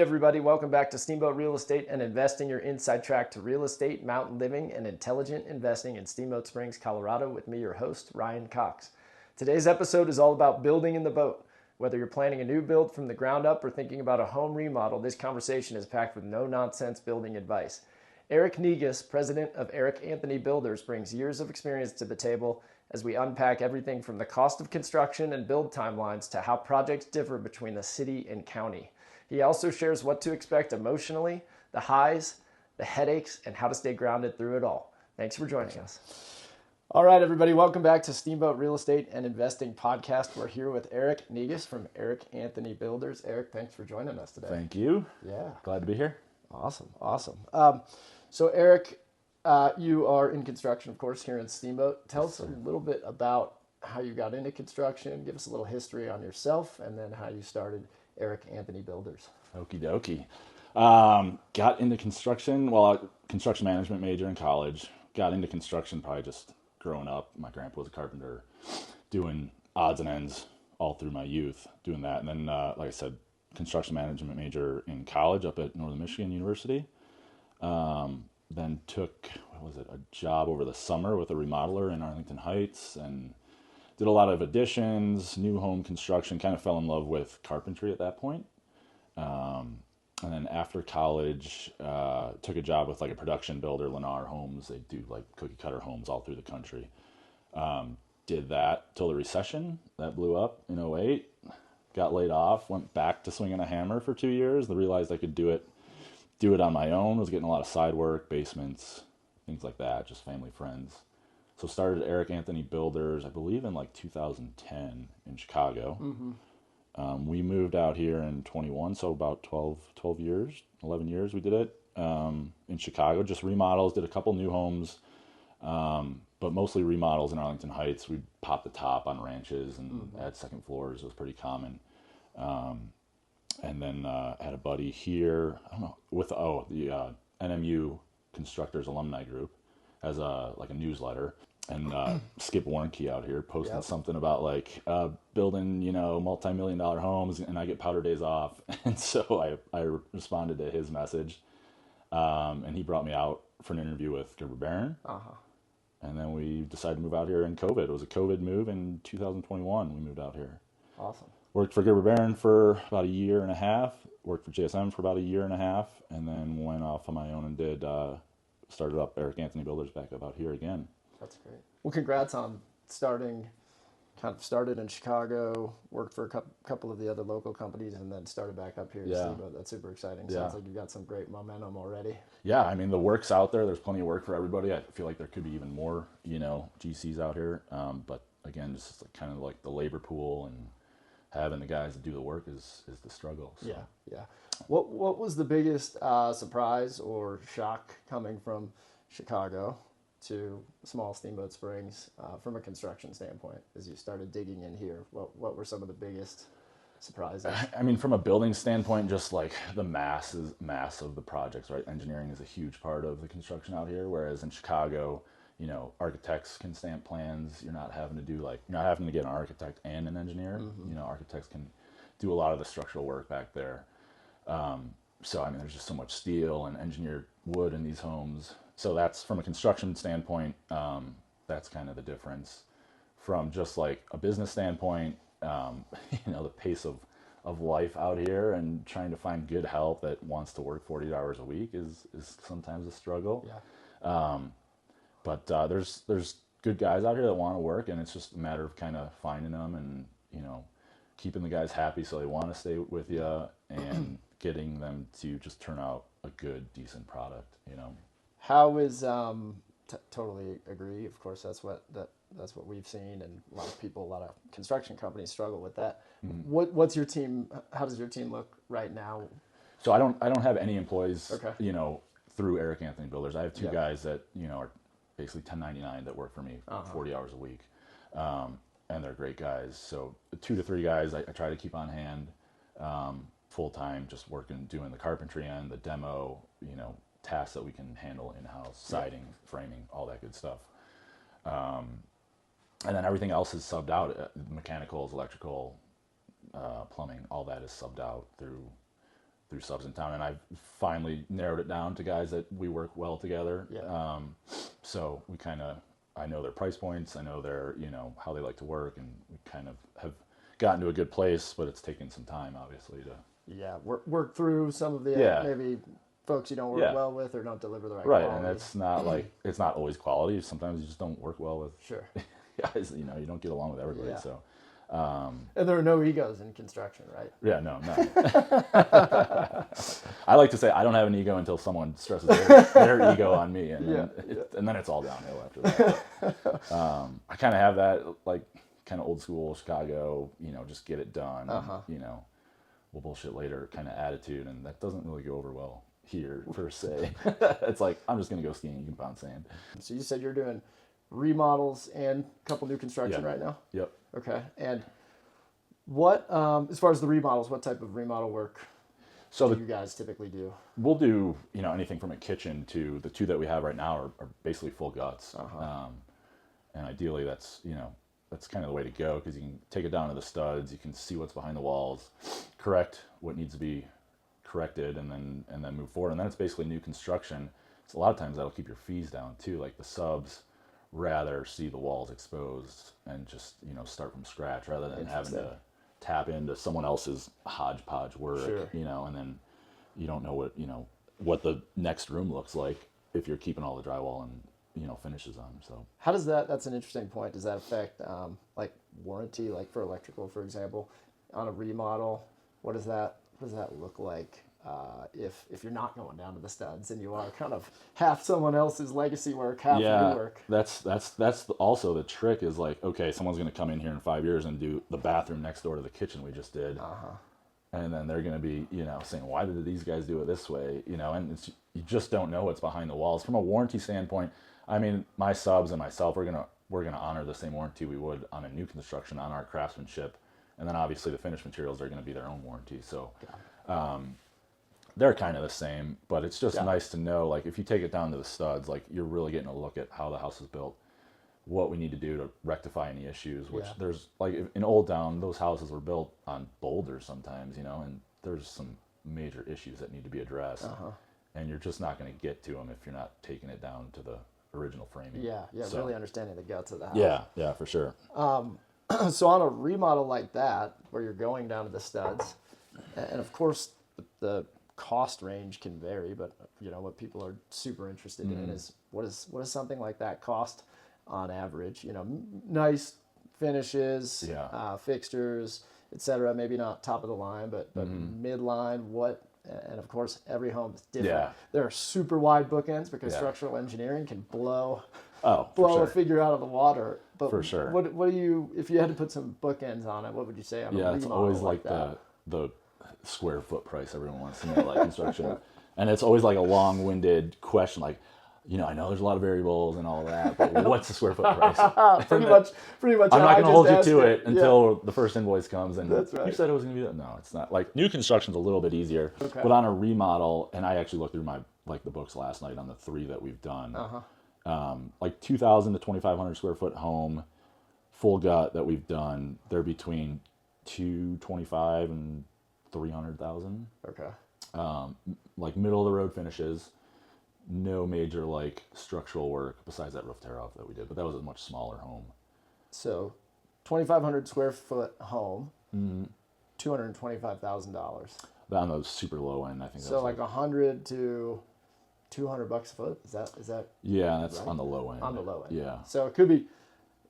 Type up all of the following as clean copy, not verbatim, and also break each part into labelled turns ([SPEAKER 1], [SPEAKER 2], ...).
[SPEAKER 1] everybody, welcome back to Steamboat Real Estate and Investing, your inside track to real estate, mountain living, and intelligent investing in Steamboat Springs, Colorado, with me, your host, Ryan Cox. Today's episode is all about building in the boat. Whether you're planning a new build from the ground up or thinking about a home remodel, this conversation is packed with no-nonsense building advice. Eric Negus, president of Eric Anthony Builders, brings years of experience to the table as we unpack everything from the cost of construction and build timelines to how projects differ between the city and county. He also shares what to expect emotionally, the highs, the headaches, and how to stay grounded through it all. Thanks for joining us. All right, everybody, welcome back to Steamboat Real Estate and Investing Podcast. We're here with Eric Negus from Eric Anthony Builders. Eric, thanks for joining us today.
[SPEAKER 2] Thank you.
[SPEAKER 1] Yeah.
[SPEAKER 2] Glad to be here.
[SPEAKER 1] Awesome. So Eric, you are in construction, of course, here in Steamboat. Tell us a little bit about how you got into construction. Give us a little history on yourself and then how you started Eric Anthony Builders.
[SPEAKER 2] Okie dokie. Got into construction, construction management major in college. Got into construction probably just growing up. My grandpa was a carpenter, doing odds and ends all through my youth, doing that. And then, like I said, construction management major in college up at Northern Michigan University. Then took, a job over the summer with a remodeler in Arlington Heights and did a lot of additions, new home construction, kind of fell in love with carpentry at that point. And then after college, took a job with like a production builder, Lennar Homes. They do like cookie cutter homes all through the country. Did that till the recession. That blew up in '08. Got laid off, went back to swinging a hammer for 2 years. I realized I could do it on my own. Was getting a lot of side work, basements, things like that, just family, friends. So started Eric Anthony Builders, I believe in like 2010 in Chicago. Mm-hmm. We moved out here in 21, so about 11 years we did it in Chicago. Just remodels, did a couple new homes, but mostly remodels in Arlington Heights. We'd pop the top on ranches and add second floors. It was pretty common. And then had a buddy here, I don't know, with the NMU Constructors Alumni Group as a newsletter. And Skip Warnke out here posting something about like building, multi-million-dollar homes, and I get powder days off. And so I responded to his message, and he brought me out for an interview with Gerber Baron. And then we decided to move out here in COVID. It was a COVID move in 2021. We moved out here.
[SPEAKER 1] Awesome.
[SPEAKER 2] Worked for Gerber Baron for about a year and a half. Worked for JSM for about a year and a half, and then went off on my own and started up Eric Anthony Builders back up out here again.
[SPEAKER 1] That's great. Well, congrats on started in Chicago, worked for a couple of the other local companies, and then started back up here in Steamboat. That's super exciting. Sounds like you've got some great momentum already. Yeah,
[SPEAKER 2] I mean, the work's out there. There's plenty of work for everybody. I feel like there could be even more, GCs out here. But again, just kind of like the labor pool and having the guys that do the work is the struggle. So.
[SPEAKER 1] Yeah. What was the biggest surprise or shock coming from Chicago to small Steamboat Springs from a construction standpoint as you started digging in here? What were some of the biggest surprises?
[SPEAKER 2] I mean, from a building standpoint, just like the mass of the projects, right? Engineering is a huge part of the construction out here, whereas in Chicago, architects can stamp plans. You're not having to get an architect and an engineer. Mm-hmm. Architects can do a lot of the structural work back there. So, I mean, there's just so much steel and engineered wood in these homes. So that's, from a construction standpoint, that's kind of the difference. From just like a business standpoint, the pace of life out here and trying to find good help that wants to work 40 hours a week is sometimes a struggle.
[SPEAKER 1] Yeah.
[SPEAKER 2] But there's good guys out here that want to work, and it's just a matter of kind of finding them and, keeping the guys happy so they want to stay with you and getting them to just turn out a good, decent product,
[SPEAKER 1] How is totally agree. Of course, that's what we've seen, and a lot of construction companies struggle with that. Mm-hmm. What's your team? How does your team look right now?
[SPEAKER 2] So I don't have any employees, through Eric Anthony Builders. I have two guys that are basically 1099 that work for me 40 hours a week, and they're great guys. So 2 to 3 guys I try to keep on hand full time, just working, doing the carpentry end, the demo, tasks that we can handle in-house, siding, framing, all that good stuff. And then everything else is subbed out. Mechanicals, electrical, plumbing, all that is subbed out through through subs in town, and I've finally narrowed it down to guys that we work well together.
[SPEAKER 1] Yeah.
[SPEAKER 2] So we kind of, I know their price points, I know their, how they like to work, and we kind of have gotten to a good place, but it's taken some time, obviously, to
[SPEAKER 1] work through some of the maybe folks you don't work well with or don't deliver the right quality.
[SPEAKER 2] And it's not like it's not always quality. Sometimes you just don't work well with guys. You don't get along with everybody. So
[SPEAKER 1] and there are no egos in construction, right?
[SPEAKER 2] Yeah, no. I like to say I don't have an ego until someone stresses their ego on me, and then it's all downhill after that. I kind of have that like kind of old school Chicago, just get it done. We'll bullshit later kind of attitude, and that doesn't really go over well here per se. It's like, I'm just gonna go skiing, you can pound sand.
[SPEAKER 1] So you said you're doing remodels and a couple new construction right now?
[SPEAKER 2] Yep.
[SPEAKER 1] Okay. And what, as far as the remodels, what type of remodel work do you guys typically do?
[SPEAKER 2] We'll do anything from a kitchen to the two that we have right now are basically full guts. And ideally that's that's kind of the way to go, because you can take it down to the studs, you can see what's behind the walls, correct what needs to be corrected, and then move forward. And then it's basically new construction. So a lot of times that'll keep your fees down too. Like the subs rather see the walls exposed and just start from scratch rather than having to tap into someone else's hodgepodge work. And then you don't know what the next room looks like if you're keeping all the drywall and finishes on. So
[SPEAKER 1] how does that's an interesting point. Does that affect like warranty, like for electrical, for example, on a remodel? What does that look like if you're not going down to the studs and you are kind of half someone else's legacy work, half new work?
[SPEAKER 2] That's also the trick is like, okay, someone's going to come in here in 5 years and do the bathroom next door to the kitchen we just did. And then they're going to be, saying, why did these guys do it this way? And you just don't know what's behind the walls. From a warranty standpoint, I mean, my subs and myself, we're gonna honor the same warranty we would on a new construction on our craftsmanship, and then obviously the finished materials are going to be their own warranty. So they're kind of the same, but it's just nice to know, like, if you take it down to the studs, like, you're really getting a look at how the house is built, what we need to do to rectify any issues. Which there's like in Old Town, those houses were built on boulders sometimes, and there's some major issues that need to be addressed, and you're just not going to get to them if you're not taking it down to the original framing.
[SPEAKER 1] So, really understanding the guts of the house.
[SPEAKER 2] Yeah, for sure.
[SPEAKER 1] So on a remodel like that, where you're going down to the studs, and of course the cost range can vary, but what people are super interested in is what does something like that cost on average? Nice finishes, fixtures, etc. Maybe not top of the line, but midline. And of course, every home is different. There are super wide bookends because structural engineering can blow a figure out of the water. But
[SPEAKER 2] for sure.
[SPEAKER 1] What do you, if you had to put some bookends on it, what would you say on a remodel?
[SPEAKER 2] It's always like the square foot price everyone wants to know, like construction. And it's always like a long-winded question, like, I know there's a lot of variables and all that, but what's the square foot price?
[SPEAKER 1] pretty much.
[SPEAKER 2] I'm not going to hold you to it until the first invoice comes. And
[SPEAKER 1] that's right.
[SPEAKER 2] You said it was going to be that. No, it's not. Like, new construction's a little bit easier, but on a remodel, and I actually looked through the books last night on the 3 that we've done. Like 2,000 to 2,500 square foot home, full gut that we've done, they're between 225 and 300,000. Like middle of the road finishes. No major like structural work besides that roof tear off that we did, but that was a much smaller home.
[SPEAKER 1] So 2,500 square foot home, $225,000.
[SPEAKER 2] On the super low end, I think.
[SPEAKER 1] So like 100 to $200 a foot. Is that?
[SPEAKER 2] Yeah, that's
[SPEAKER 1] right?
[SPEAKER 2] On the low end.
[SPEAKER 1] On the low end.
[SPEAKER 2] Yeah.
[SPEAKER 1] So it could be,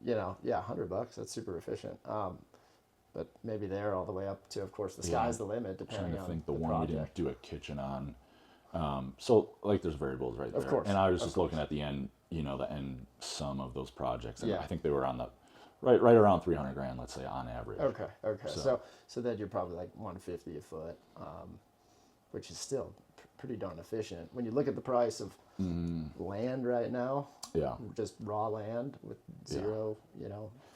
[SPEAKER 1] $100. That's super efficient. But maybe there all the way up to, of course, the sky's the limit depending on the project. I'm trying to think
[SPEAKER 2] the one we didn't do a kitchen on. So like there's variables right there.
[SPEAKER 1] Of course.
[SPEAKER 2] And I was just looking at the end, the end sum of those projects. And I think they were on the right around 300 grand, let's say, on average.
[SPEAKER 1] Okay. So then you're probably like 150 a foot, which is still pretty darn efficient. When you look at the price of land right now, just raw land with zero,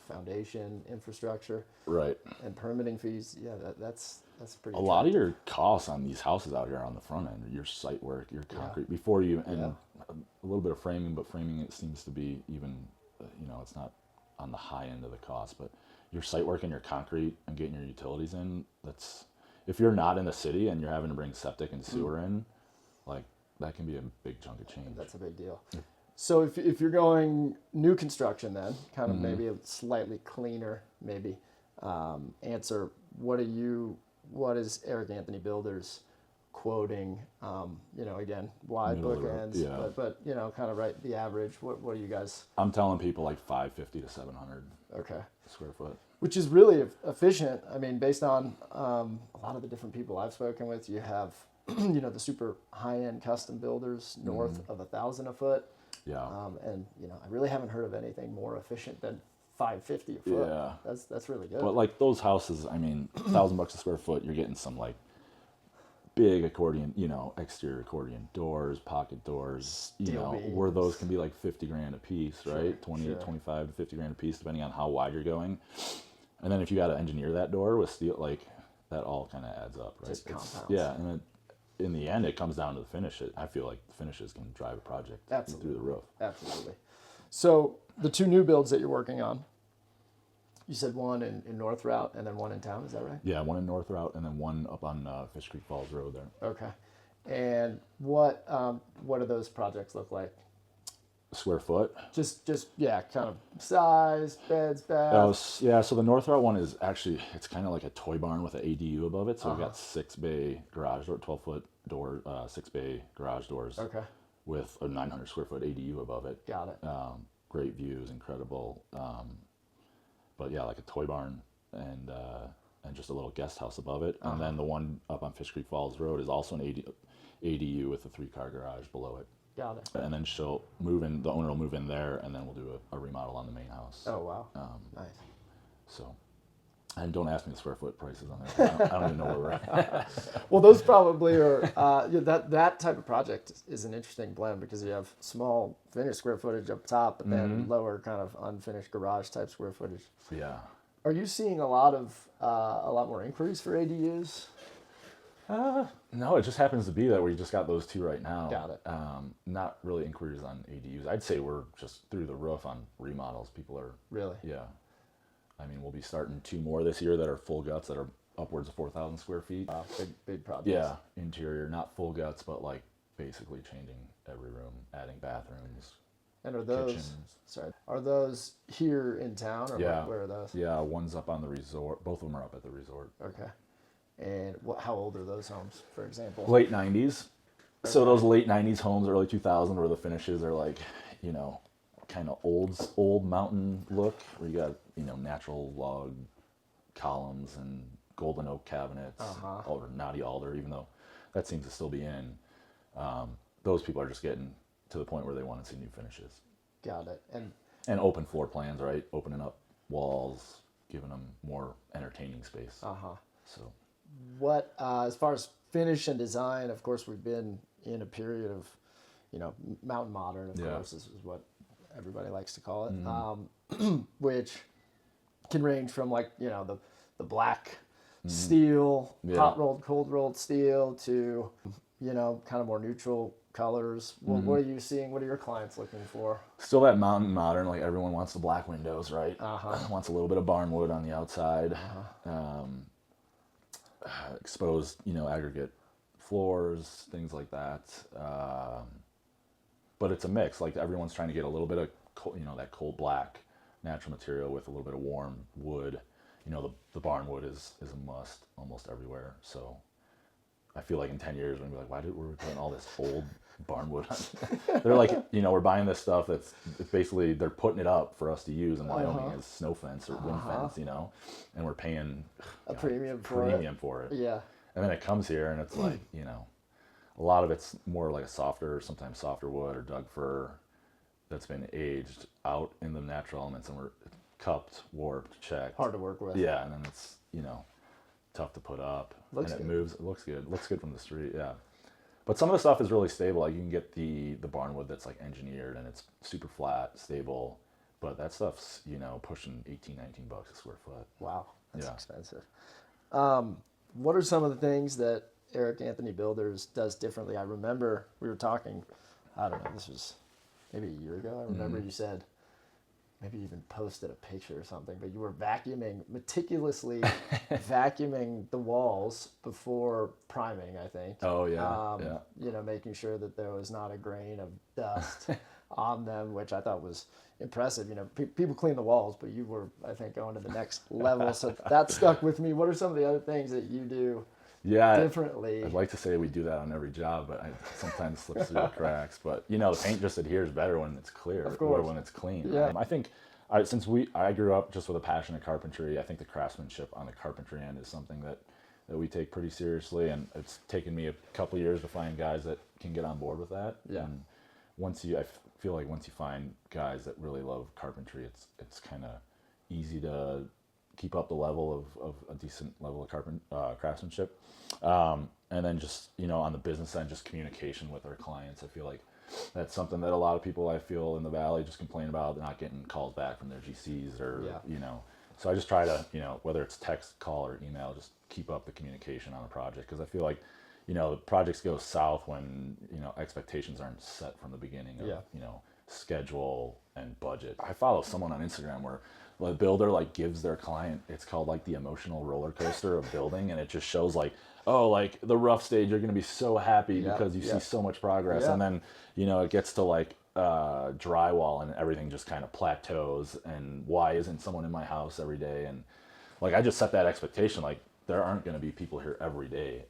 [SPEAKER 1] foundation, infrastructure,
[SPEAKER 2] right,
[SPEAKER 1] and permitting fees, that's pretty.
[SPEAKER 2] A lot of your costs on these houses out here on the front end, your site work, your concrete, before you, and a little bit of framing, but framing it seems to be even, it's not on the high end of the cost, but your site work and your concrete and getting your utilities in, if you're not in the city and you're having to bring septic and sewer in, like that can be a big chunk of change.
[SPEAKER 1] That's a big deal. So if you're going new construction, then kind of maybe a slightly cleaner, maybe answer. What is Eric Anthony Builders quoting? Again, wide bookends, but kind of right the average. What are you guys?
[SPEAKER 2] I'm telling people like 550 to 700.
[SPEAKER 1] Okay.
[SPEAKER 2] Square foot.
[SPEAKER 1] Which is really efficient. I mean, based on a lot of the different people I've spoken with, you have, the super high-end custom builders north of 1,000 a foot.
[SPEAKER 2] Yeah.
[SPEAKER 1] And I really haven't heard of anything more efficient than $550 a foot.
[SPEAKER 2] Yeah.
[SPEAKER 1] That's really good.
[SPEAKER 2] But like those houses, I mean, $1,000 a square foot, you're getting some like big accordion, exterior accordion doors, pocket doors, where those can be like 50 grand a piece, right? 25 to 50 grand a piece, depending on how wide you're going. And then if you got to engineer that door with steel, like that all kind of adds up, right?
[SPEAKER 1] Just compounds.
[SPEAKER 2] Yeah. And then in the end, it comes down to the finish. I feel like the finishes can drive a project through the roof.
[SPEAKER 1] Absolutely. So the two new builds that you're working on, you said one in North Routt and then one in town, is that right?
[SPEAKER 2] Yeah, one in North Routt and then one up on Fish Creek Falls Road there.
[SPEAKER 1] Okay. And what do those projects look like?
[SPEAKER 2] Square foot?
[SPEAKER 1] Just kind of size, beds, baths.
[SPEAKER 2] Yeah, so the North Routt one is actually, it's kind of like a toy barn with an ADU above it. So we've got 6-bay garage door, 12-foot door, 6-bay garage doors.
[SPEAKER 1] Okay.
[SPEAKER 2] With a 900 square foot ADU above it.
[SPEAKER 1] Got it.
[SPEAKER 2] Great views, incredible. But yeah, like a toy barn and just a little guest house above it. And then the one up on Fish Creek Falls Road is also an ADU with a 3-car garage below it.
[SPEAKER 1] Got it.
[SPEAKER 2] And then the owner will move in there, and then we'll do a remodel on the main house.
[SPEAKER 1] Oh, wow. Nice.
[SPEAKER 2] So, and don't ask me the square foot prices on there. I don't even know where we're at.
[SPEAKER 1] Well, those probably are, that type of project is an interesting blend because you have small finished square footage up top, but then lower kind of unfinished garage type square footage.
[SPEAKER 2] Yeah.
[SPEAKER 1] Are you seeing a lot more inquiries for ADUs?
[SPEAKER 2] No, it just happens to be that we just got those two right now.
[SPEAKER 1] Got it.
[SPEAKER 2] Not really inquiries on ADUs. I'd say we're just through the roof on remodels. People are
[SPEAKER 1] really.
[SPEAKER 2] Yeah. I mean, we'll be starting 2 more this year that are full guts that are upwards of 4,000 square feet.
[SPEAKER 1] Wow, big projects.
[SPEAKER 2] Yeah, interior, not full guts, but like basically changing every room, adding bathrooms.
[SPEAKER 1] And are those here in town or where are those?
[SPEAKER 2] Yeah, one's up on the resort. Both of them are up at the resort.
[SPEAKER 1] Okay. And how old are those homes, for example?
[SPEAKER 2] Late 90s. Okay. So those late 90s homes, early 2000s, where the finishes are like, kind of old mountain look, where you got, natural log columns and golden oak cabinets, or knotty alder, even though that seems to still be in. Those people are just getting to the point where they want to see new finishes.
[SPEAKER 1] Got it.
[SPEAKER 2] And open floor plans, right? Opening up walls, giving them more entertaining space. So,
[SPEAKER 1] what as far as finish and design, of course, we've been in a period of, mountain modern. Of course, this is what everybody likes to call it, which can range from like the black steel, hot rolled, cold rolled steel to kind of more neutral colors. What are you seeing? What are your clients looking for?
[SPEAKER 2] Still that mountain modern, like everyone wants the black windows, right? Wants a little bit of barnwood on the outside. Exposed, aggregate floors, things like that. But it's a mix. Like everyone's trying to get a little bit of, that cold black natural material with a little bit of warm wood. The barnwood is a must almost everywhere. So I feel like in 10 years, we're going to be like, why did we putting all this old barnwood on? They're like, we're buying this stuff it's basically, they're putting it up for us to use in Wyoming as snow fence or wind fence, and we're paying
[SPEAKER 1] a premium
[SPEAKER 2] for it.
[SPEAKER 1] Yeah.
[SPEAKER 2] And then it comes here and it's like, a lot of it's more like a sometimes softer wood or Doug fir that's been aged out in the natural elements and we're cupped, warped, checked.
[SPEAKER 1] Hard to work with.
[SPEAKER 2] Yeah, and then it's, tough to put up.
[SPEAKER 1] Looks
[SPEAKER 2] and it
[SPEAKER 1] good.
[SPEAKER 2] moves. It looks good. It looks good from the street, yeah. But some of the stuff is really stable. Like you can get the barnwood that's like engineered and it's super flat, stable. But that stuff's, pushing $18, $19 a square foot.
[SPEAKER 1] Wow, that's expensive. What are some of the things that Eric Anthony Builders does differently? I remember we were talking, I don't know, this was maybe a year ago. I remember you said, maybe even posted a picture or something, but you were meticulously vacuuming the walls before priming, I think.
[SPEAKER 2] Oh yeah,
[SPEAKER 1] Making sure that there was not a grain of dust on them, which I thought was impressive. People clean the walls, but you were, I think, going to the next level. So that stuck with me. What are some of the other things that you do differently?
[SPEAKER 2] I'd like to say we do that on every job, but sometimes slips through the cracks. But the paint just adheres better when it's clear or when it's clean.
[SPEAKER 1] Yeah.
[SPEAKER 2] I think since I grew up just with a passion of carpentry, I think the craftsmanship on the carpentry end is something that we take pretty seriously, and it's taken me a couple of years to find guys that can get on board with that.
[SPEAKER 1] Yeah.
[SPEAKER 2] And I feel like once you find guys that really love carpentry, it's kind of easy to keep up the level of a decent level of craftsmanship. And then just, on the business end, just communication with our clients. I feel like that's something that a lot of people I feel in the Valley just complain about not getting calls back from their GCs or, so I just try to, whether it's text, call, or email, just keep up the communication on a project. Because I feel like, the projects go south when, expectations aren't set from the beginning of, schedule and budget. I follow someone on Instagram where the builder gives their client, it's called the emotional roller coaster of building, and it just shows the rough stage, you're going to be so happy because you see so much progress, and then it gets to drywall and everything just kind of plateaus, and why isn't someone in my house every day? And I just set that expectation, there aren't going to be people here every day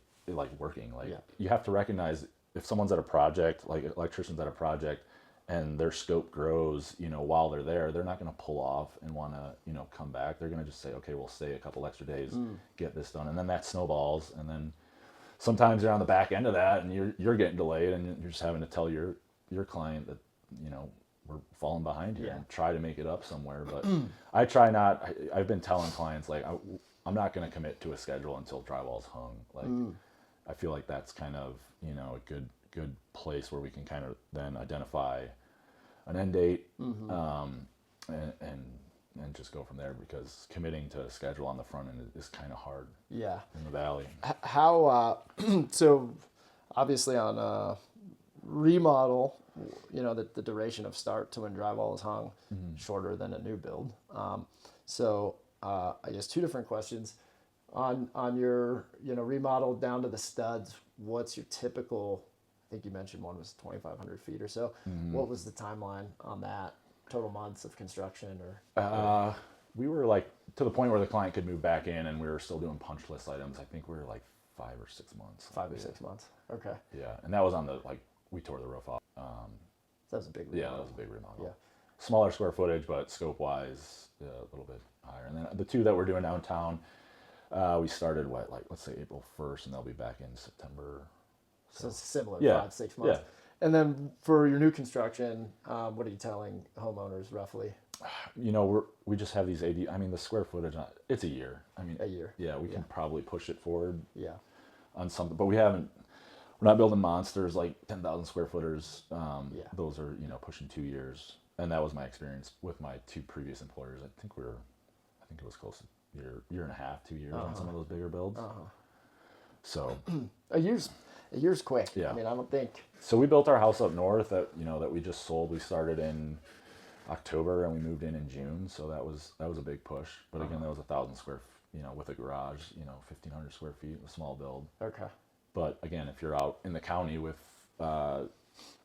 [SPEAKER 2] working. You have to recognize if someone's at a project, electricians at a project, and their scope grows, while they're there, they're not going to pull off and want to, come back. They're going to just say, okay, we'll stay a couple extra days, get this done. And then that snowballs. And then sometimes you're on the back end of that and you're getting delayed, and you're just having to tell your client that, we're falling behind here and try to make it up somewhere. But I've been telling clients, I'm not going to commit to a schedule until drywall's hung. I feel like that's kind of, a good place where we can kind of then identify an end date, and just go from there, because committing to a schedule on the front end is kind of hard in the Valley.
[SPEAKER 1] How so obviously on a remodel, the duration of start to when drywall is hung shorter than a new build. So I guess two different questions on your remodel down to the studs. What's your typical? I think you mentioned one was 2,500 feet or so. What was the timeline on that? Total months of construction, or?
[SPEAKER 2] We were to the point where the client could move back in, and we were still doing punch list items. I think we were 5 or 6 months.
[SPEAKER 1] 5 or 6 months. Okay.
[SPEAKER 2] Yeah, and that was on the we tore the roof off.
[SPEAKER 1] That was a big remodel.
[SPEAKER 2] Yeah, that was a big remodel.
[SPEAKER 1] Yeah.
[SPEAKER 2] Smaller square footage, but scope wise, a little bit higher. And then the two that we're doing downtown, we started let's say April 1st, and they'll be back in September.
[SPEAKER 1] So it's similar, 5, 6 months. Yeah. And then for your new construction, what are you telling homeowners roughly?
[SPEAKER 2] We just have these AD. I mean, the square footage, it's a year. I mean,
[SPEAKER 1] a year.
[SPEAKER 2] Yeah, we can probably push it forward.
[SPEAKER 1] Yeah.
[SPEAKER 2] On something, but we're not building monsters 10,000 square footers. Those are pushing 2 years, and that was my experience with my 2 previous employers. I think it was close to year and a half, 2 years on some of those bigger builds. So
[SPEAKER 1] a year's quick.
[SPEAKER 2] Yeah.
[SPEAKER 1] I mean, I don't think.
[SPEAKER 2] So we built our house up north that we just sold. We started in October and we moved in June. So that was a big push. But again, that was 1,000 square, with a garage, 1,500 square feet, a small build.
[SPEAKER 1] Okay.
[SPEAKER 2] But again, if you're out in the county with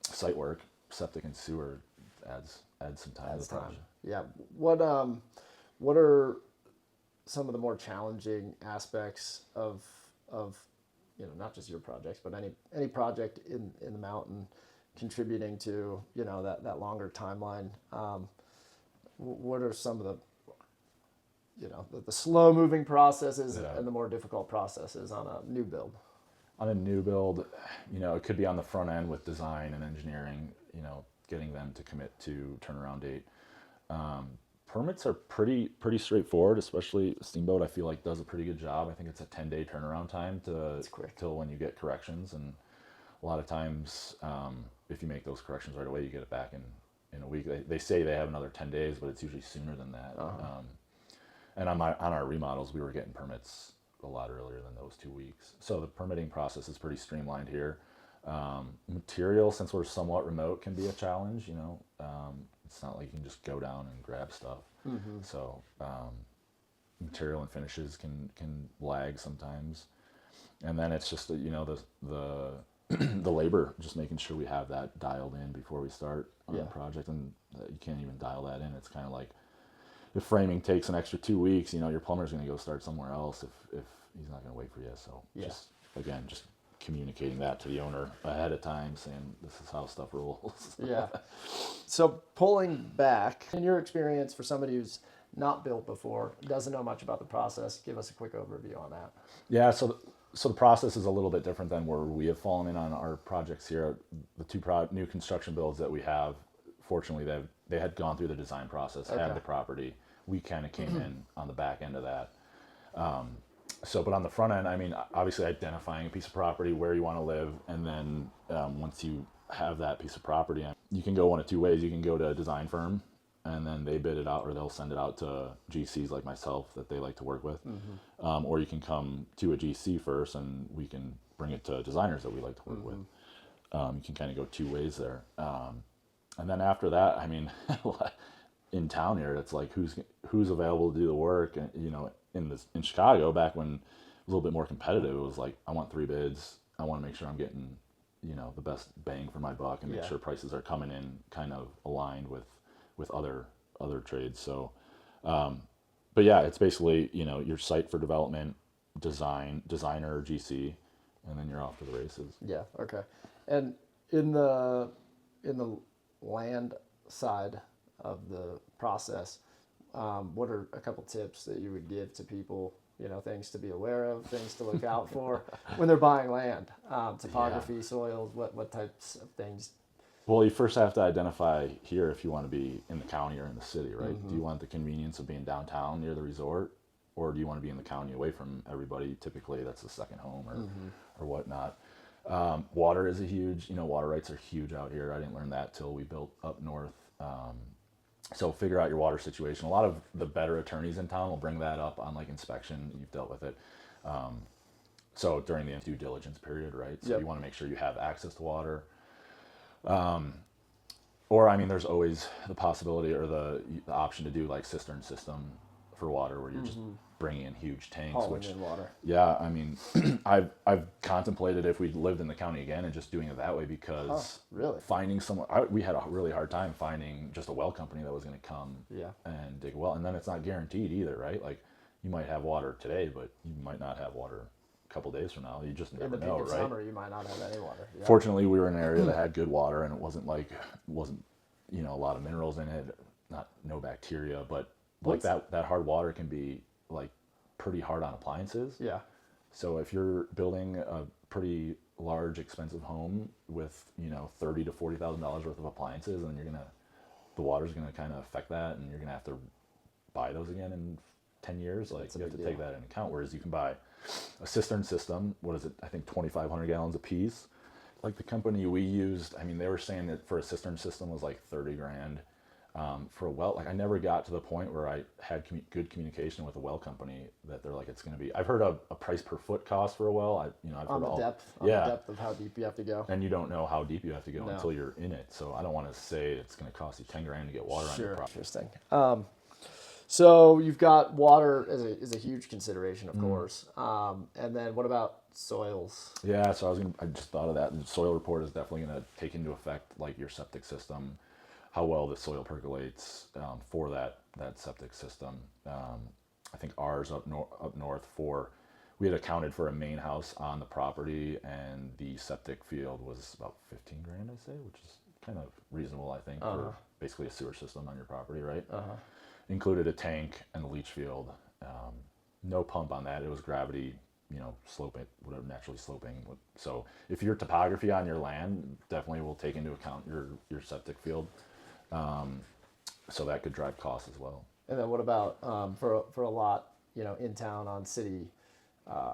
[SPEAKER 2] site work, septic and sewer adds some time to the project.
[SPEAKER 1] Yeah. What are some of the more challenging aspects of not just your projects, but any project in the mountain contributing to that longer timeline? What are some of the slow moving processes and the more difficult processes on a new build?
[SPEAKER 2] On a new build, it could be on the front end with design and engineering, getting them to commit to turnaround date. Permits are pretty straightforward, especially Steamboat, I feel like does a pretty good job. I think it's a 10-day turnaround time till when you get corrections. And a lot of times, if you make those corrections right away, you get it back in a week. They say they have another 10 days, but it's usually sooner than that. And on our remodels, we were getting permits a lot earlier than those 2 weeks. So the permitting process is pretty streamlined here. Material, since we're somewhat remote, can be a challenge. It's not like you can just go down and grab stuff. So material and finishes can lag sometimes. And then it's just the the labor, just making sure we have that dialed in before we start on a project, and you can't even dial that in. It's kind of like if framing takes an extra 2 weeks, your plumber's going to go start somewhere else if he's not going to wait for you. So just communicating that to the owner ahead of time, saying this is how stuff rolls.
[SPEAKER 1] Yeah. So pulling back, in your experience, for somebody who's not built before, doesn't know much about the process, give us a quick overview on that.
[SPEAKER 2] Yeah, so the process is a little bit different than where we have fallen in on our projects here. The two new construction builds that we have, fortunately, they had gone through the design process, had the property. We kind of came in on the back end of that. But on the front end, I mean, obviously identifying a piece of property, where you want to live, and then once you have that piece of property, you can go one of two ways. You can go to a design firm, and then they bid it out, or they'll send it out to GCs like myself that they like to work with. Or you can come to a GC first, and we can bring it to designers that we like to work with. You can kind of go two ways there. And then after that, I mean, in town here, it's like who's available to do the work. And, in Chicago, back when it was a little bit more competitive, it was like, I want 3 bids. I want to make sure I'm getting, the best bang for my buck, and make sure prices are coming in kind of aligned with other trades. So, but yeah, it's basically, your site for development, designer, GC, and then you're off to the races.
[SPEAKER 1] Yeah. Okay. And in the land side of the process, what are a couple tips that you would give to people, things to be aware of, things to look out for when they're buying land, topography, soils, what types of things?
[SPEAKER 2] Well, you first have to identify here if you want to be in the county or in the city, right? Do you want the convenience of being downtown near the resort, or do you want to be in the county away from everybody? Typically, that's a second home or whatnot. Water is a huge, water rights are huge out here. I didn't learn that till we built up north. So figure out your water situation. A lot of the better attorneys in town will bring that up on like inspection. You've dealt with it. So during the due diligence period, right? So you want to make sure you have access to water. Or, I mean, there's always the possibility or the option to do like cistern system for water, where you're just bringing in huge tanks.
[SPEAKER 1] Hauling in water.
[SPEAKER 2] Yeah, I mean, I've contemplated if we lived in the county again and just doing it that way, because finding someone, we had a really hard time finding just a well company that was going to come and dig a well. And then it's not guaranteed either, right? Like, you might have water today, but you might not have water a couple days from now. You just never know, right? In the peak of
[SPEAKER 1] summer, you might not have any water. Yeah.
[SPEAKER 2] Fortunately, we were in an area that had good water, and it wasn't a lot of minerals in it, no bacteria, but like that hard water can be like pretty hard on appliances. Yeah. So if you're building a pretty large, expensive home with, $30,000 to $40,000 worth of appliances, and the water's gonna kind of affect that, and you're gonna have to buy those again in 10 years. Like, you have to take that into account. Whereas you can buy a cistern system. What is it? I think 2,500 gallons a piece. Like the company we used, I mean, they were saying that for a cistern system was like $30,000. For a well, like I never got to the point where I had good communication with a well company that they're like, it's going to be. I've heard a price per foot cost for a well. I've heard
[SPEAKER 1] on the depth of how deep you have to go.
[SPEAKER 2] And you don't know how deep you have to go until you're in it. So I don't want to say it's going to cost you $10,000 to get water on your property.
[SPEAKER 1] Interesting. So you've got water is a huge consideration, of course. And then what about soils?
[SPEAKER 2] Yeah, so I just thought of that. The soil report is definitely going to take into effect like your septic system, how well the soil percolates for that septic system. I think ours up north we had accounted for a main house on the property, and the septic field was about $15,000, I'd say, which is kind of reasonable, I think, for basically a sewer system on your property, right? Included a tank and a leach field. No pump on that. It was gravity, sloping, whatever, naturally sloping. So if your topography on your land definitely will take into account your septic field. So that could drive costs as well.
[SPEAKER 1] And then what about for a lot, in town on city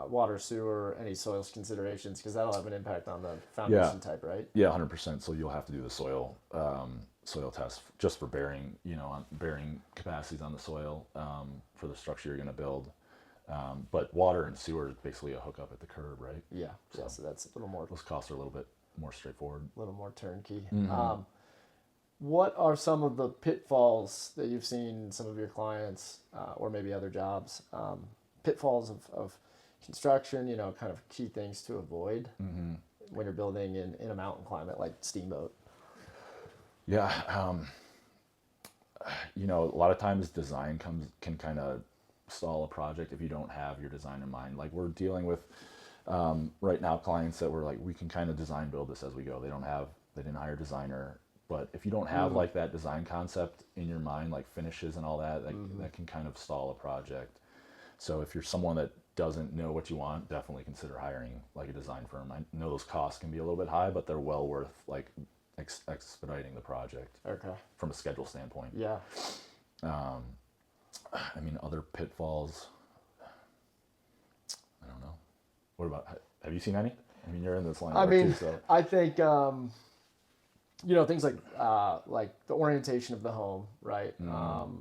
[SPEAKER 1] water, sewer, any soils considerations, because that'll have an impact on the foundation type, right?
[SPEAKER 2] Yeah, 100%. So you'll have to do the soil test just for bearing capacities on the soil for the structure you're going to build. But water and sewer is basically a hookup at the curb, right?
[SPEAKER 1] Yeah. So that's a little more.
[SPEAKER 2] Those costs are a little bit more straightforward.
[SPEAKER 1] A little more turnkey. What are some of the pitfalls that you've seen in some of your clients or maybe other jobs? Pitfalls of construction, kind of key things to avoid when you're building in a mountain climate like Steamboat.
[SPEAKER 2] Yeah. A lot of times design can kind of stall a project if you don't have your design in mind. Like we're dealing with right now clients that were like, we can kind of design build this as we go. They didn't hire a designer. But if you don't have like that design concept in your mind, like finishes and all that, that can kind of stall a project. So if you're someone that doesn't know what you want, definitely consider hiring like a design firm. I know those costs can be a little bit high, but they're well worth like expediting the project.
[SPEAKER 1] Okay.
[SPEAKER 2] From a schedule standpoint.
[SPEAKER 1] Yeah.
[SPEAKER 2] I mean, other pitfalls, I don't know. What about, have you seen any? I mean, you're in this line of work too, so.
[SPEAKER 1] I think, things like the orientation of the home, right?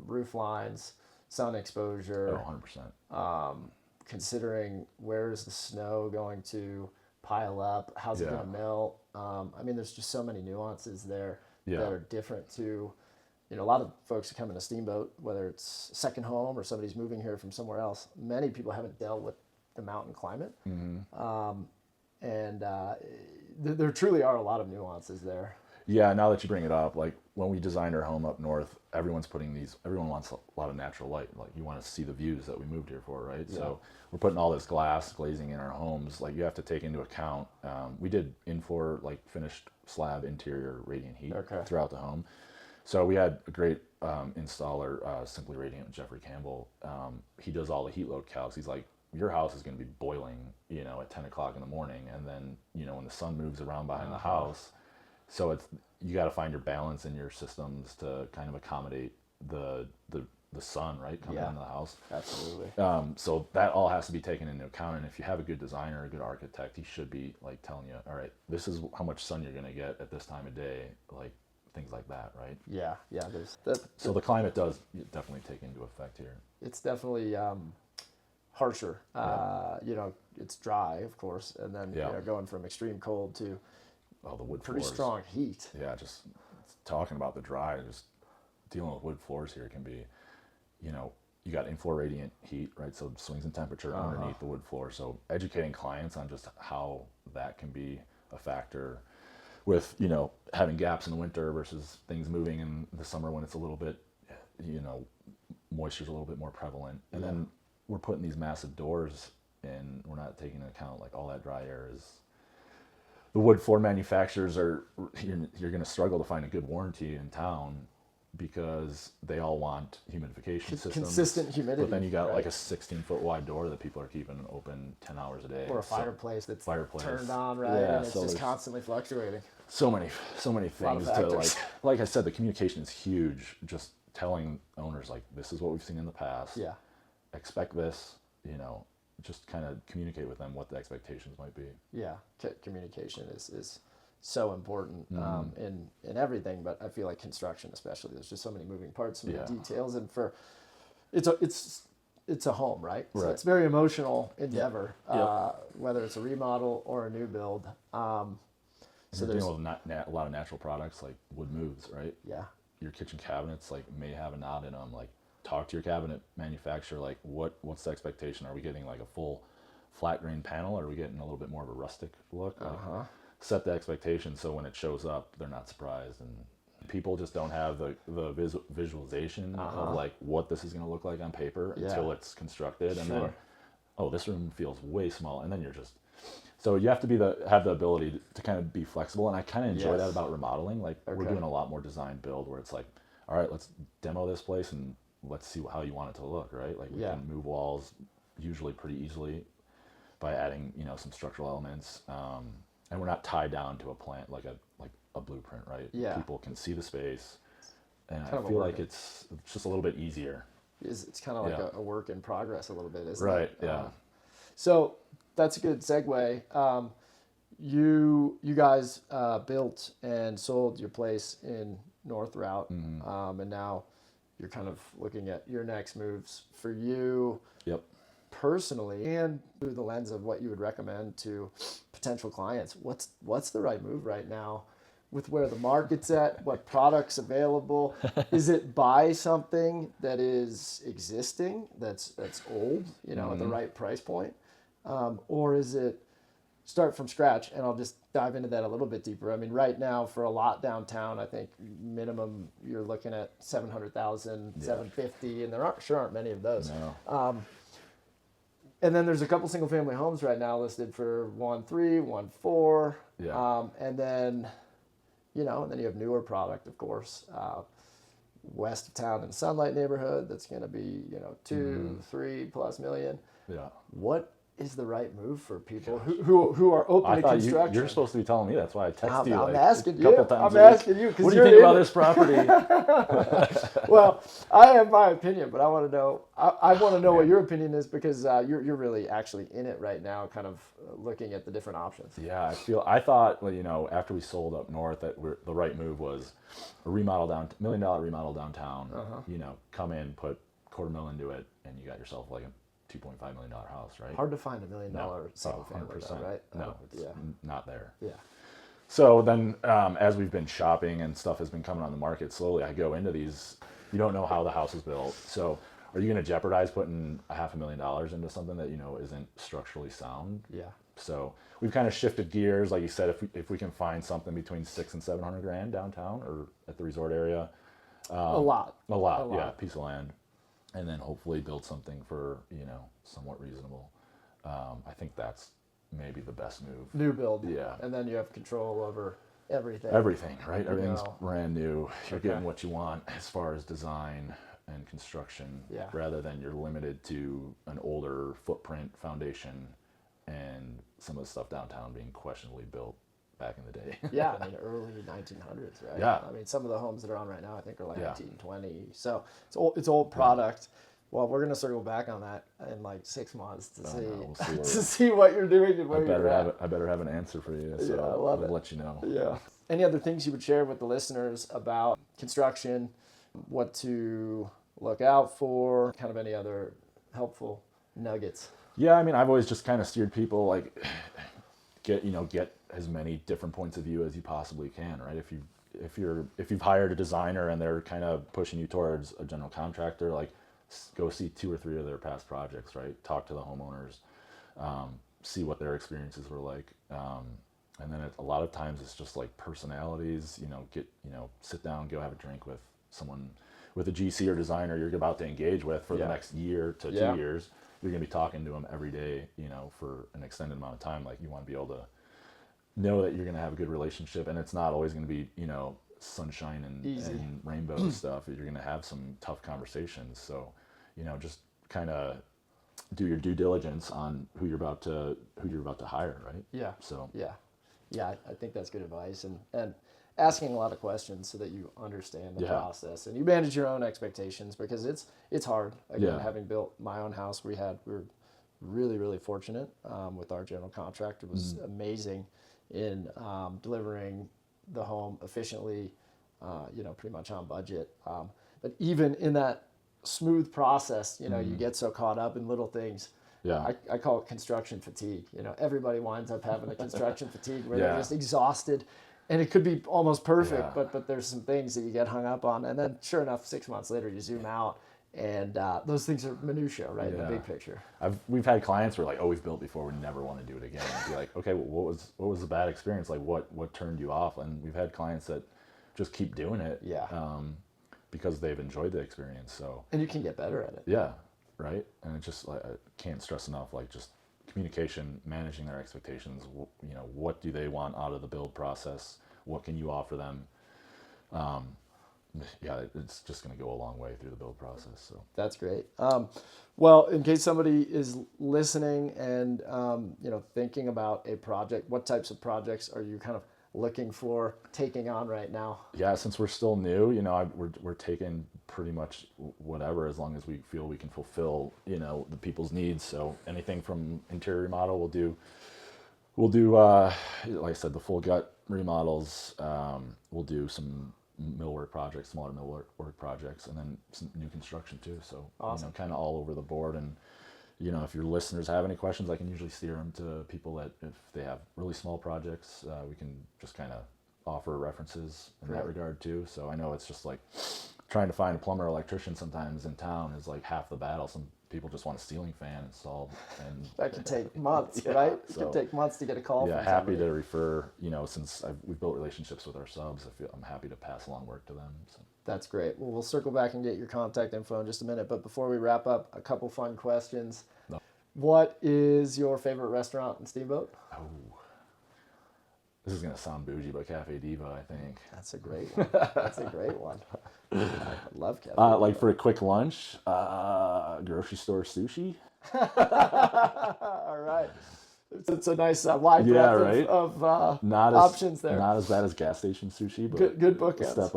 [SPEAKER 1] Roof lines, sun exposure.
[SPEAKER 2] Oh, 100%.
[SPEAKER 1] Considering where's the snow going to pile up, how's it going to melt? There's just so many nuances there that are different to, a lot of folks who come in a Steamboat, whether it's second home or somebody's moving here from somewhere else, many people haven't dealt with the mountain climate. There truly are a lot of nuances there.
[SPEAKER 2] Yeah, now that you bring it up, like when we designed our home up north, everyone wants a lot of natural light. Like you want to see the views that we moved here for, right? Yeah. So we're putting all this glass glazing in our homes. Like you have to take into account, we did in-floor, like finished slab interior radiant heat throughout the home. So we had a great installer, Simply Radiant, Jeffrey Campbell. He does all the heat load calcs. He's like, your house is going to be boiling, at 10 o'clock in the morning. And then, when the sun moves around behind the house, so you got to find your balance in your systems to kind of accommodate the sun, right, coming into the house.
[SPEAKER 1] Absolutely.
[SPEAKER 2] So that all has to be taken into account. And if you have a good designer, a good architect, he should be like telling you, all right, this is how much sun you're going to get at this time of day, like things like that, right?
[SPEAKER 1] Yeah.
[SPEAKER 2] So the climate does definitely take into effect here.
[SPEAKER 1] It's definitely harsher. It's dry, of course, and then going from extreme cold to
[SPEAKER 2] the wood
[SPEAKER 1] pretty
[SPEAKER 2] floors.
[SPEAKER 1] Strong heat.
[SPEAKER 2] Yeah, just talking about the dry, just dealing with wood floors here can be, you got in-floor radiant heat, right? So swings in temperature underneath the wood floor. So educating clients on just how that can be a factor with, having gaps in the winter versus things moving in the summer when it's a little bit, moisture's a little bit more prevalent. And then we're putting these massive doors in, we're not taking into account like all that dry air is. The wood floor manufacturers you're going to struggle to find a good warranty in town because they all want humidification systems.
[SPEAKER 1] Consistent humidity.
[SPEAKER 2] But then you got like a 16-foot wide door that people are keeping open 10 hours a day.
[SPEAKER 1] Or a fireplace that's turned on, right?
[SPEAKER 2] Yeah,
[SPEAKER 1] and it's just constantly fluctuating.
[SPEAKER 2] So many things to like I said, the communication is huge. Just telling owners like, this is what we've seen in the past.
[SPEAKER 1] Yeah.
[SPEAKER 2] Expect this, just kind of communicate with them what the expectations might be.
[SPEAKER 1] Yeah, communication is so important in everything, but I feel like construction especially. There's just so many moving parts, so many details, and it's a home, right? So it's a very emotional endeavor, whether it's a remodel or a new build.
[SPEAKER 2] So there's dealing with a lot of natural products like wood moves, right?
[SPEAKER 1] Yeah.
[SPEAKER 2] Your kitchen cabinets may have a knot in them, talk to your cabinet manufacturer, what's the expectation? Are we getting a full flat grain panel, or are we getting a little bit more of a rustic look? Set the expectation so when it shows up, they're not surprised. And people just don't have the visualization of what this is going to look like on paper until it's constructed. And then, this room feels way small. And then so you have to have the ability to kind of be flexible. And I kind of enjoy that about remodeling. We're doing a lot more design build where it's all right, let's demo this place and let's see how you want it to look, right? We can move walls usually pretty easily by adding, some structural elements. And we're not tied down to a plan, like a blueprint, right?
[SPEAKER 1] Yeah.
[SPEAKER 2] People can see the space. And I feel like it's just a little bit easier.
[SPEAKER 1] It's kind of like a work in progress a little bit, isn't
[SPEAKER 2] it?
[SPEAKER 1] Right,
[SPEAKER 2] yeah.
[SPEAKER 1] So that's a good segue. You guys built and sold your place in North Routt, and now you're kind of looking at your next moves for you personally, and through the lens of what you would recommend to potential clients. What's the right move right now with where the market's at, what products available? Is it buy something that is existing, that's old, at the right price point? Or is it start from scratch? And I'll just dive into that a little bit deeper. I mean, right now for a lot downtown, I think minimum you're looking at 700,000, 750, and there aren't many of those.
[SPEAKER 2] No.
[SPEAKER 1] And then there's a couple single family homes right now listed for 1.3, 1.4.
[SPEAKER 2] Yeah.
[SPEAKER 1] And then, and then you have newer product, of course, west of town in the Sunlight neighborhood. That's going to be, 2-3+ million.
[SPEAKER 2] Yeah.
[SPEAKER 1] What is the right move for people who are open to construction?
[SPEAKER 2] You're supposed to be telling me. That's why I texted you
[SPEAKER 1] I'm
[SPEAKER 2] like
[SPEAKER 1] asking
[SPEAKER 2] a couple
[SPEAKER 1] you.
[SPEAKER 2] times.
[SPEAKER 1] I'm asking you.
[SPEAKER 2] What do you think about this property?
[SPEAKER 1] Well, I have my opinion, but I want to know. I want to know what your opinion is, because you're really actually in it right now, kind of looking at the different options.
[SPEAKER 2] Yeah, I thought, after we sold up north, that the right move was a remodel $1 million remodel downtown. Come in, put $250,000 into it, and you got yourself like a $2.5 million house, right?
[SPEAKER 1] Hard to find $1 million single family, though, right?
[SPEAKER 2] No, it's not there.
[SPEAKER 1] Yeah.
[SPEAKER 2] So then, as we've been shopping and stuff has been coming on the market slowly, I go into these. You don't know how the house is built, so are you going to jeopardize putting $500,000 into something that isn't structurally sound?
[SPEAKER 1] Yeah.
[SPEAKER 2] So we've kind of shifted gears, like you said. If we can find something between $600,000 and $700,000 downtown or at the resort area,
[SPEAKER 1] a lot,
[SPEAKER 2] yeah, piece of land. And then hopefully build something for, somewhat reasonable. I think that's maybe the best move.
[SPEAKER 1] New build.
[SPEAKER 2] Yeah.
[SPEAKER 1] And then you have control over everything.
[SPEAKER 2] Everything, right? Everything's brand new. You're getting what you want as far as design and construction, rather than you're limited to an older footprint foundation and some of the stuff downtown being questionably built back in the day.
[SPEAKER 1] Yeah, I mean, early 1900s, right?
[SPEAKER 2] Yeah.
[SPEAKER 1] I mean, some of the homes that are on right now, I think, are like 1920. So it's old product. Well, we're going to circle back on that in like 6 months to see what you're doing and where you're at.
[SPEAKER 2] I better have an answer for you, so
[SPEAKER 1] I love
[SPEAKER 2] I'll let you know.
[SPEAKER 1] Yeah. Any other things you would share with the listeners about construction, what to look out for, kind of any other helpful nuggets?
[SPEAKER 2] Yeah, I mean, I've always just kind of steered people like get as many different points of view as you possibly can, right? If you've hired a designer and they're kind of pushing you towards a general contractor, like go see 2 or 3 of their past projects, right? Talk to the homeowners, see what their experiences were like, and then a lot of times it's just like personalities. Sit down, go have a drink with someone, with a GC or designer you're about to engage with for the next year to 2 years. You're going to be talking to them every day, for an extended amount of time. Like, you want to be able to know that you're going to have a good relationship, and it's not always going to be, sunshine and rainbow stuff. You're going to have some tough conversations. So, just kind of do your due diligence on who you're about to hire, right?
[SPEAKER 1] Yeah.
[SPEAKER 2] So
[SPEAKER 1] yeah, I think that's good advice, and asking a lot of questions so that you understand the process and you manage your own expectations, because it's hard. Again, having built my own house, we're really, really fortunate with our general contractor. It was amazing in delivering the home efficiently, pretty much on budget. But even in that smooth process, you get so caught up in little things.
[SPEAKER 2] Yeah.
[SPEAKER 1] I call it construction fatigue. Everybody winds up having a construction fatigue where they're just exhausted, and it could be almost perfect, but there's some things that you get hung up on. And then sure enough, 6 months later, you zoom out, and those things are minutia, right? In the big picture.
[SPEAKER 2] We've had clients who are like, "Oh, we've built before. We never want to do it again." And be like, "Okay, well, what was the bad experience? Like, what turned you off?" And we've had clients that just keep doing it, because they've enjoyed the experience. So,
[SPEAKER 1] and you can get better at it.
[SPEAKER 2] Yeah, right. And it's just like, I can't stress enough, like, just communication, managing their expectations. What do they want out of the build process? What can you offer them? It's just going to go a long way through the build process. So
[SPEAKER 1] that's great. Well, in case somebody is listening and thinking about a project, what types of projects are you kind of looking for taking on right now?
[SPEAKER 2] Yeah, since we're still new, we're taking pretty much whatever, as long as we feel we can fulfill the people's needs. So anything from interior remodel, we'll do like I said, the full gut remodels. We'll do some millwork projects, smaller millwork projects, and then some new construction too. So
[SPEAKER 1] awesome.
[SPEAKER 2] Kind of all over the board. And if your listeners have any questions, I can usually steer them to people that, if they have really small projects, we can just kind of offer references in that regard too. So I know it's just like trying to find a plumber or electrician sometimes in town is like half the battle. Some people just want a ceiling fan installed, and
[SPEAKER 1] that can take months, right? It can take months to get a call.
[SPEAKER 2] Yeah,
[SPEAKER 1] from
[SPEAKER 2] happy
[SPEAKER 1] somebody.
[SPEAKER 2] to refer. Since we've built relationships with our subs, I'm happy to pass along work to them. So.
[SPEAKER 1] That's great. Well, we'll circle back and get your contact info in just a minute. But before we wrap up, a couple fun questions.
[SPEAKER 2] No.
[SPEAKER 1] What is your favorite restaurant in Steamboat?
[SPEAKER 2] Oh, this is gonna sound bougie, but Cafe Diva, I think.
[SPEAKER 1] That's a great one. That's a great one. I love Cafe
[SPEAKER 2] Like for a quick lunch, grocery store sushi.
[SPEAKER 1] All right. It's a nice wide breadth
[SPEAKER 2] right?
[SPEAKER 1] of
[SPEAKER 2] not
[SPEAKER 1] options there.
[SPEAKER 2] Not as bad as gas station sushi, but
[SPEAKER 1] good bookends.
[SPEAKER 2] Step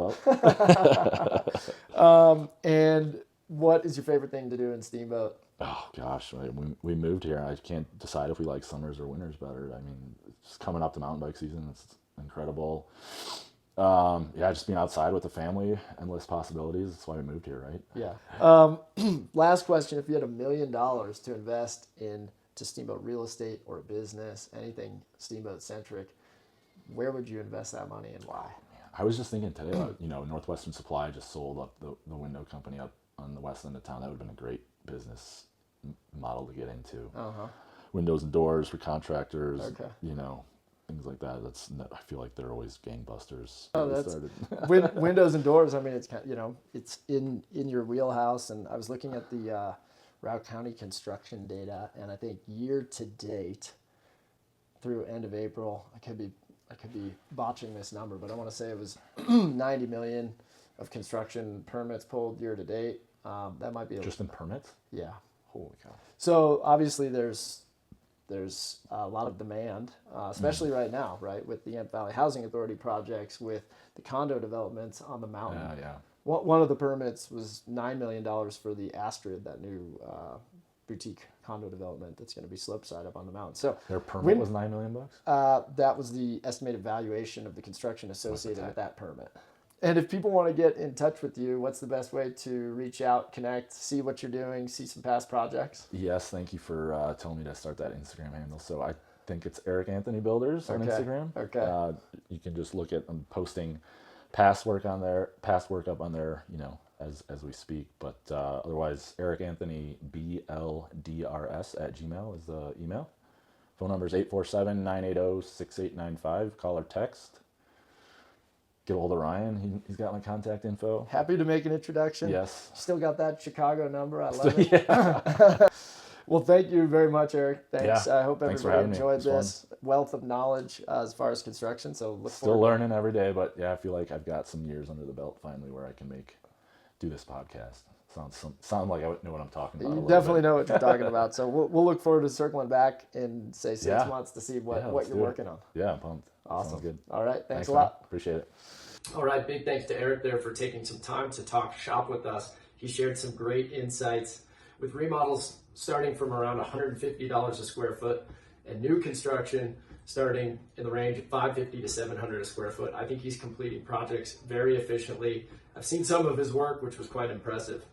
[SPEAKER 1] up. And what is your favorite thing to do in Steamboat?
[SPEAKER 2] Oh gosh, we moved here. I can't decide if we like summers or winters better. I mean, it's coming up to mountain bike season. It's incredible. Just being outside with the family, endless possibilities. That's why we moved here, right?
[SPEAKER 1] Yeah. Last question: if you had $1 million to invest into Steamboat Real Estate or a business, anything Steamboat centric, where would you invest that money and why?
[SPEAKER 2] I was just thinking today, Northwestern Supply just sold up the window company up on the west end of town. That would have been a great business model to get into. Windows and doors for contractors.
[SPEAKER 1] Okay.
[SPEAKER 2] Things like that. I feel like they're always gangbusters.
[SPEAKER 1] Oh, that's windows and doors. I mean, it's it's in your wheelhouse. And I was looking at the Routt County construction data, and I think year to date, through end of April, I could be botching this number, but I want to say it was 90 million of construction permits pulled year to date. That might be
[SPEAKER 2] just in permits.
[SPEAKER 1] Yeah.
[SPEAKER 2] Holy cow.
[SPEAKER 1] So obviously there's a lot of demand, especially right now, right, with the Yamp Valley Housing Authority projects, with the condo developments on the mountain.
[SPEAKER 2] Yeah.
[SPEAKER 1] One of the permits was $9 million for the Astrid, that new boutique condo development that's going to be slopeside up on the mountain. So
[SPEAKER 2] their permit was $9 million.
[SPEAKER 1] That was the estimated valuation of the construction associated with that permit. And if people want to get in touch with you, what's the best way to reach out, connect, see what you're doing, see some past projects?
[SPEAKER 2] Yes, thank you for telling me to start that Instagram handle. So I think it's Eric Anthony Builders on Instagram.
[SPEAKER 1] Okay.
[SPEAKER 2] You can just look at, I'm posting past work up on there, as we speak. But otherwise, Eric Anthony BLDRS@gmail is the email. Phone number is 847-980-6895. Call or text. Get a hold of Ryan. He's got my contact info.
[SPEAKER 1] Happy to make an introduction.
[SPEAKER 2] Yes.
[SPEAKER 1] Still got that Chicago number. I love it. Yeah. Well, thank you very much, Eric. Thanks.
[SPEAKER 2] Yeah.
[SPEAKER 1] I hope everybody enjoyed this wealth of knowledge as far as construction. So look
[SPEAKER 2] Still
[SPEAKER 1] forward.
[SPEAKER 2] learning every day, but yeah, I feel like I've got some years under the belt finally where I can do this podcast. Sound like I know what I'm talking about.
[SPEAKER 1] You definitely know what you're talking about. So we'll look forward to circling back in, say, 6 months to see what you're working on.
[SPEAKER 2] Yeah, I'm pumped.
[SPEAKER 1] Awesome.
[SPEAKER 2] Sounds good.
[SPEAKER 1] All right. Thanks a lot.
[SPEAKER 2] Man. Appreciate it.
[SPEAKER 1] All right. Big thanks to Eric there for taking some time to talk shop with us. He shared some great insights with remodels starting from around $150 a square foot and new construction starting in the range of $550 to $700 a square foot. I think he's completing projects very efficiently. I've seen some of his work, which was quite impressive.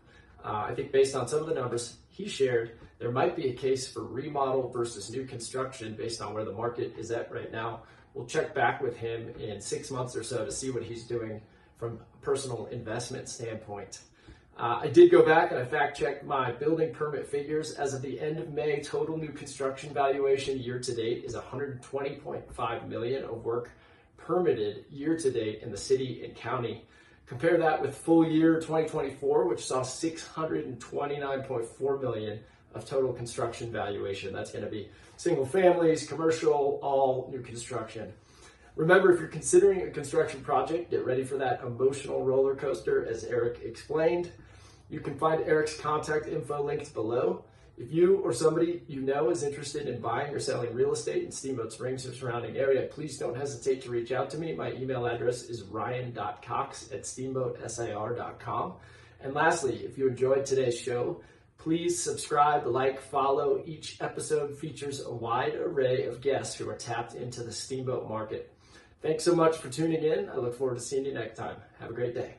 [SPEAKER 1] I think based on some of the numbers he shared, there might be a case for remodel versus new construction based on where the market is at right now. We'll check back with him in 6 months or so to see what he's doing from a personal investment standpoint. I did go back and I fact-checked my building permit figures. As of the end of May, total new construction valuation year to date is $120.5 million of work permitted year to date in the city and county. Compare that with full year 2024, which saw $629.4 million of total construction valuation. That's going to be single families, commercial, all new construction. Remember, if you're considering a construction project, get ready for that emotional roller coaster, as Eric explained. You can find Eric's contact info linked below. If you or somebody you know is interested in buying or selling real estate in Steamboat Springs or surrounding area, please don't hesitate to reach out to me. My email address is ryan.cox@steamboatsir.com. And lastly, if you enjoyed today's show, please subscribe, like, follow. Each episode features a wide array of guests who are tapped into the steamboat market. Thanks so much for tuning in. I look forward to seeing you next time. Have a great day.